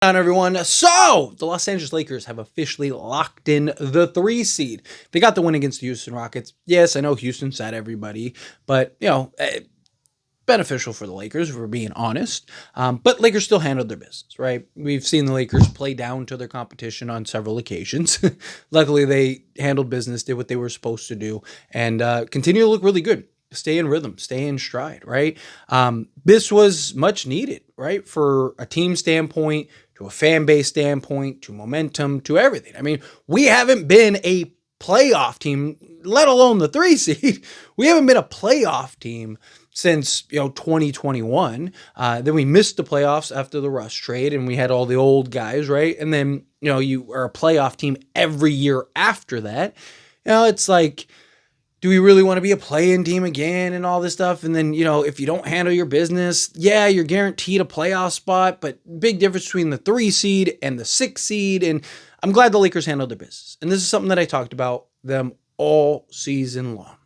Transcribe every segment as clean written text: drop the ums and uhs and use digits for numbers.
On everyone. So the Los Angeles Lakers have officially locked in the 3 seed. They got the win against the Houston Rockets. Yes, I know Houston sat everybody, but beneficial for the Lakers, if we're being honest. But Lakers still handled their business, right? We've seen the Lakers play down to their competition on several occasions. Luckily, they handled business, did what they were supposed to do, and continue to look really good. Stay in rhythm, stay in stride, right? This was much needed, right? For a team standpoint, to a fan base standpoint, to momentum, to everything. I mean, we haven't been a playoff team, let alone the 3 seed. We haven't been a playoff team since 2021. Then we missed the playoffs after the Russ trade, and we had all the old guys, right? And then you are a playoff team every year after that. It's like, do we really want to be a play-in team again and all this stuff? And then, if you don't handle your business, yeah, you're guaranteed a playoff spot, but big difference between the 3 seed and the 6 seed. And I'm glad the Lakers handled their business. And this is something that I talked about them all season long.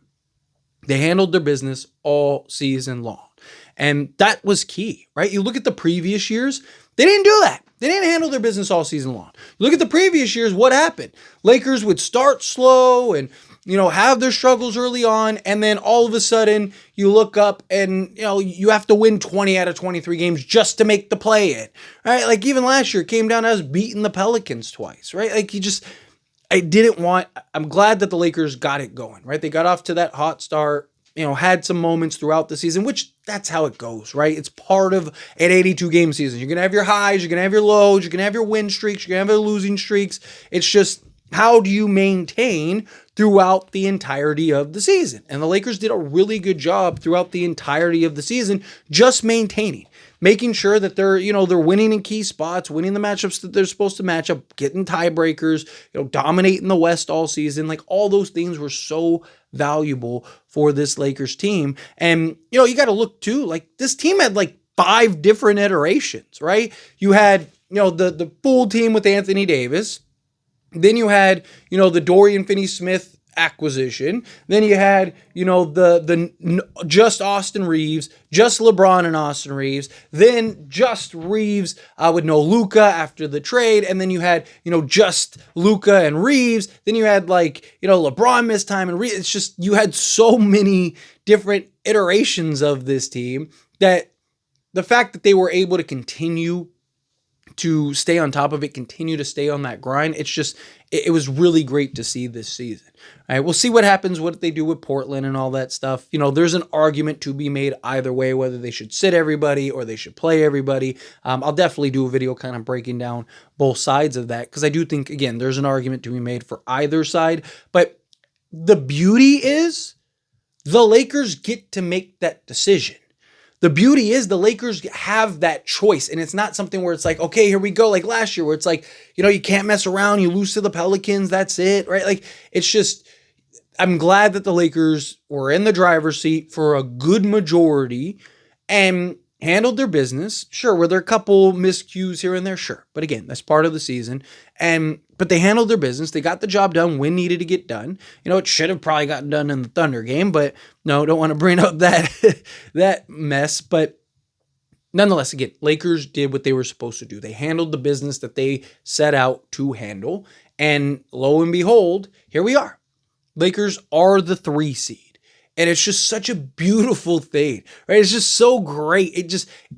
They handled their business all season long. And that was key, right? You look at the previous years, they didn't do that. They didn't handle their business all season long. You look at the previous years, what happened? Lakers would start slow and have their struggles early on, and then all of a sudden you look up and, you have to win 20 out of 23 games just to make the play-in, right? Like even last year, it came down to us beating the Pelicans twice, right? Like I'm glad that the Lakers got it going, right? They got off to that hot start, had some moments throughout the season, which that's how it goes, right? It's part of an 82-game season. You're going to have your highs, you're going to have your lows, you're going to have your win streaks, you're going to have your losing streaks. It's just, how do you maintain throughout the entirety of the season? And the Lakers did a really good job throughout the entirety of the season, just making sure that they're winning in key spots, winning the matchups that they're supposed to match up, getting tiebreakers, dominating the West all season. Like all those things were so valuable for this Lakers team. And, you got to look too, like this team had like 5 different iterations, right? You had, the full team with Anthony Davis. Then you had, the Dorian Finney-Smith acquisition. Then you had, the just Austin Reeves, just LeBron and Austin Reeves. Then just Reeves with no Luka after the trade. And then you had, just Luka and Reeves. Then you had LeBron missed time and Reeves. It's just, you had so many different iterations of this team that the fact that they were able to continue to stay on top of it, continue to stay on that grind. It was really great to see this season. All right, we'll see what happens, what they do with Portland and all that stuff. There's an argument to be made either way, whether they should sit everybody or they should play everybody. I'll definitely do a video kind of breaking down both sides of that, because I do think, again, there's an argument to be made for either side. But the beauty is the Lakers get to make that decision. The beauty is the Lakers have that choice, and it's not something where it's like, okay, here we go, like last year, where it's like, you can't mess around, you lose to the Pelicans, that's it, right? Like, it's just, I'm glad that the Lakers were in the driver's seat for a good majority and handled their business. Sure, were there a couple miscues here and there? Sure. But again, that's part of the season. But they handled their business. They got the job done when needed to get done. It should have probably gotten done in the Thunder game, but no, don't want to bring up that mess. But nonetheless, again, Lakers did what they were supposed to do. They handled the business that they set out to handle. And lo and behold, here we are. Lakers are the 3 seed. And it's just such a beautiful thing, right? It's just so great.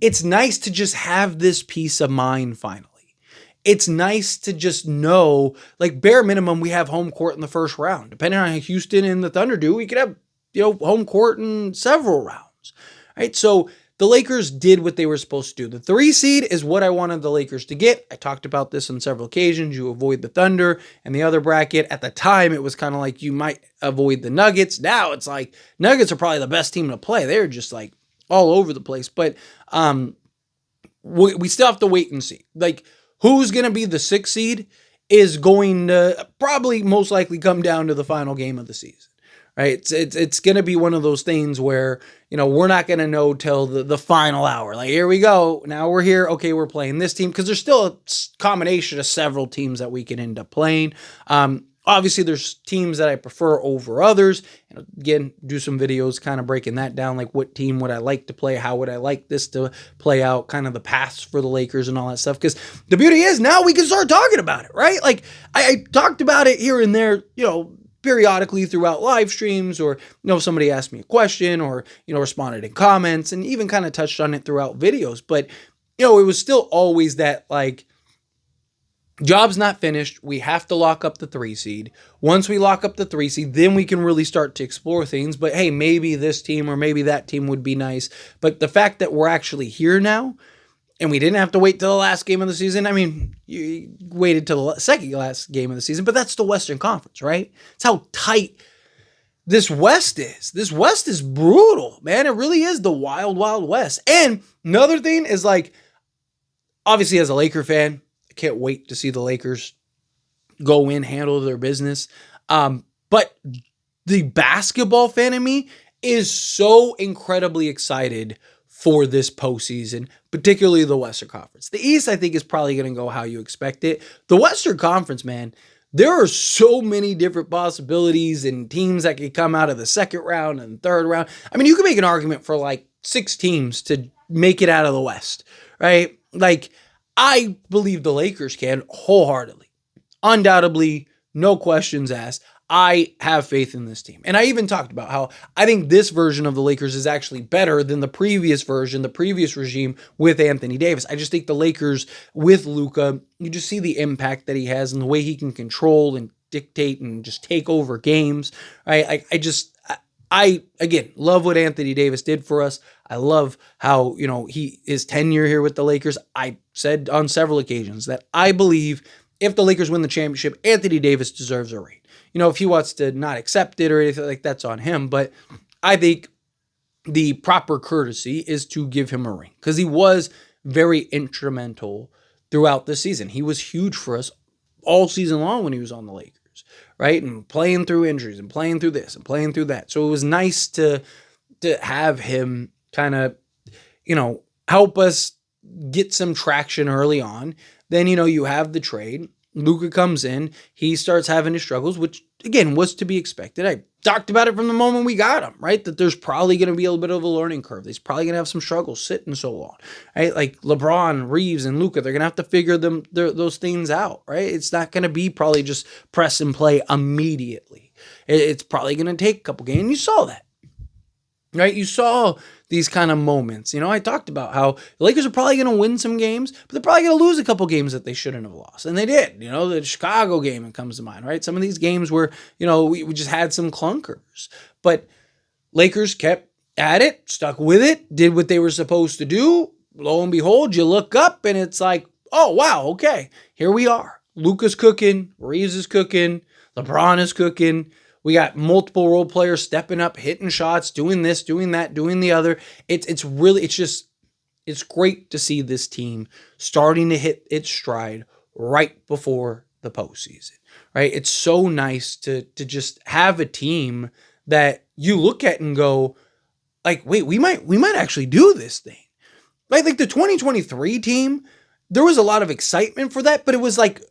It's nice to just have this peace of mind finally. It's nice to just know, like bare minimum, we have home court in the first round. Depending on how Houston and the Thunder do, we could have, home court in several rounds, right? So the Lakers did what they were supposed to do. The 3 seed is what I wanted the Lakers to get. I talked about this on several occasions. You avoid the Thunder and the other bracket. At the time, it was kind of like you might avoid the Nuggets. Now it's like Nuggets are probably the best team to play. They're just like all over the place. But we still have to wait and see. Like, who's going to be the 6th seed is going to probably most likely come down to the final game of the season. Right? It's going to be one of those things where, we're not going to know till the final hour. Like, here we go. Now we're here. Okay, we're playing this team, because there's still a combination of several teams that we can end up playing. Obviously, there's teams that I prefer over others. And again, do some videos kind of breaking that down, like what team would I like to play? How would I like this to play out? Kind of the paths for the Lakers and all that stuff. Because the beauty is now we can start talking about it, right? Like I talked about it here and there, periodically throughout live streams, or somebody asked me a question, or responded in comments, and even kind of touched on it throughout videos. But it was still always that, like, job's not finished. We have to lock up the 3 seed. Once we lock up the 3 seed, then we can really start to explore things. But hey, maybe this team or maybe that team would be nice. But the fact that we're actually here now, and we didn't have to wait till the last game of the season. I mean, you waited till the second last game of the season, but that's the Western Conference, right? It's how tight this West is. This West is brutal, man. It really is the wild, wild West. And another thing is, like, obviously as a Laker fan, can't wait to see the Lakers go in, handle their business. But the basketball fan in me is so incredibly excited for this postseason, particularly the Western Conference. The East, I think, is probably going to go how you expect it. The Western Conference, man, there are so many different possibilities and teams that could come out of the second round and third round. I mean, you can make an argument for like 6 teams to make it out of the West, right? Like, I believe the Lakers can wholeheartedly. Undoubtedly, no questions asked. I have faith in this team. And I even talked about how I think this version of the Lakers is actually better than the previous version, the previous regime with Anthony Davis. I just think the Lakers with Luka, you just see the impact that he has and the way he can control and dictate and just take over games. Right? I again love what Anthony Davis did for us. I love how, his tenure here with the Lakers. I said on several occasions that I believe if the Lakers win the championship, Anthony Davis deserves a ring. If he wants to not accept it or anything like that's on him. But I think the proper courtesy is to give him a ring because he was very instrumental throughout the season. He was huge for us all season long when he was on the Lakers, right? And playing through injuries and playing through this and playing through that. So it was nice to have him kind of, help us get some traction early on. Then, you have the trade. Luka comes in. He starts having his struggles, which, again, was to be expected. I talked about it from the moment we got him, right? That there's probably going to be a little bit of a learning curve. He's probably going to have some struggles sitting so long, right? Like LeBron, Reeves, and Luka, they're going to have to figure those things out, right? It's not going to be probably just press and play immediately. It's probably going to take a couple games. You saw that, right? You saw these kind of moments. I talked about how the Lakers are probably going to win some games, but they're probably going to lose a couple games that they shouldn't have lost. And they did. The Chicago game comes to mind, right? Some of these games where, we just had some clunkers. But Lakers kept at it, stuck with it, did what they were supposed to do. Lo and behold, you look up and it's like, oh, wow, okay, here we are. Luka's cooking, Reeves is cooking, LeBron is cooking. We got multiple role players stepping up, hitting shots, doing this, doing that, doing the other. It's great to see this team starting to hit its stride right before the postseason, right? It's so nice to just have a team that you look at and go, like, wait, we might actually do this thing. Right? Like the 2023 team, there was a lot of excitement for that, but it was like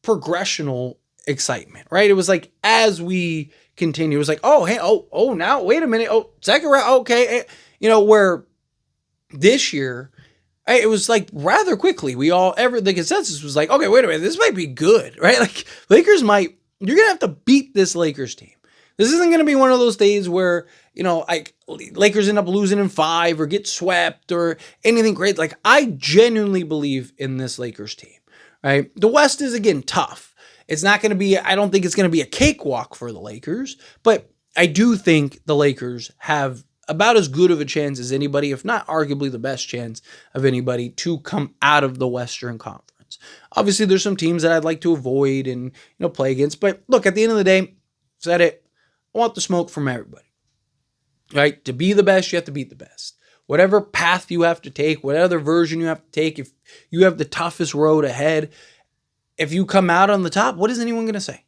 progressional excitement, right? It was like as we continue, it was like, oh, hey, oh, now wait a minute, oh, second round, okay, where this year, it was like rather quickly, the consensus was like, okay, wait a minute, this might be good, right? Like you're gonna have to beat this Lakers team. This isn't gonna be one of those days where Lakers end up losing in 5 or get swept or anything great. Like I genuinely believe in this Lakers team, right? The West is again tough. It's not going to be, I don't think it's going to be a cakewalk for the Lakers, but I do think the Lakers have about as good of a chance as anybody, if not arguably the best chance of anybody to come out of the Western Conference. Obviously, there's some teams that I'd like to avoid and play against, but look, at the end of the day, said it, I want the smoke from everybody, right? To be the best, you have to beat the best. Whatever path you have to take, whatever version you have to take, if you have the toughest road ahead, if you come out on the top, what is anyone going to say?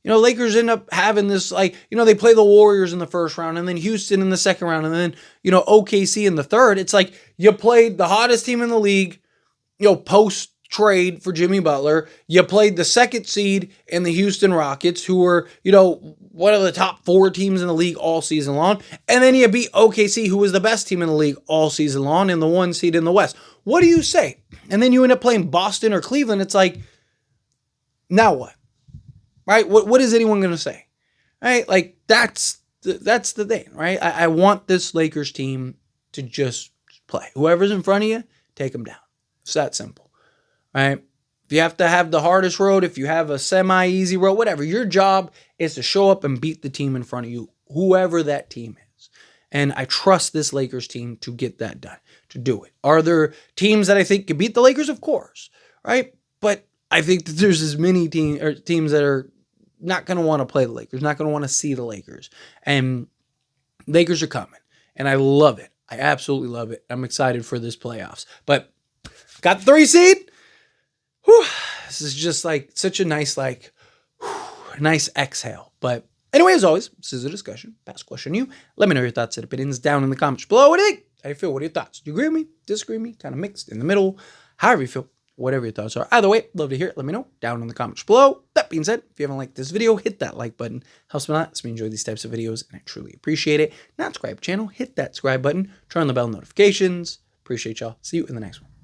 Lakers end up having this, they play the Warriors in the first round and then Houston in the second round and then, OKC in the third. It's like you played the hottest team in the league, post trade for Jimmy Butler. You played the second seed in the Houston Rockets, who were, one of the top 4 teams in the league all season long. And then you beat OKC, who was the best team in the league all season long, and the 1 seed in the West. What do you say? And then you end up playing Boston or Cleveland. It's like, now what? Right? What is anyone going to say? Right? Like, that's the thing, right? I want this Lakers team to just play. Whoever's in front of you, take them down. It's that simple. Right? If you have to have the hardest road, if you have a semi-easy road, whatever, your job is to show up and beat the team in front of you, whoever that team is. And I trust this Lakers team to get that done, to do it. Are there teams that I think can beat the Lakers? Of course, right? But I think that there's as many teams that are not going to want to play the Lakers, not going to want to see the Lakers. And Lakers are coming. And I love it. I absolutely love it. I'm excited for this playoffs. But got the 3 seed. Whew, this is just like such a nice, nice exhale. But anyway, as always, this is a discussion. Pass question to you. Let me know your thoughts and opinions down in the comments below. What do you think? How you feel? What are your thoughts? Do you agree with me? Disagree with me? Kind of mixed in the middle? However you feel. Whatever your thoughts are. Either way, love to hear it. Let me know down in the comments below. That being said, if you haven't liked this video, hit that like button. Helps me a lot. Lets me enjoy these types of videos, and I truly appreciate it. Not subscribe to the channel, hit that subscribe button. Turn on the bell notifications. Appreciate y'all. See you in the next one.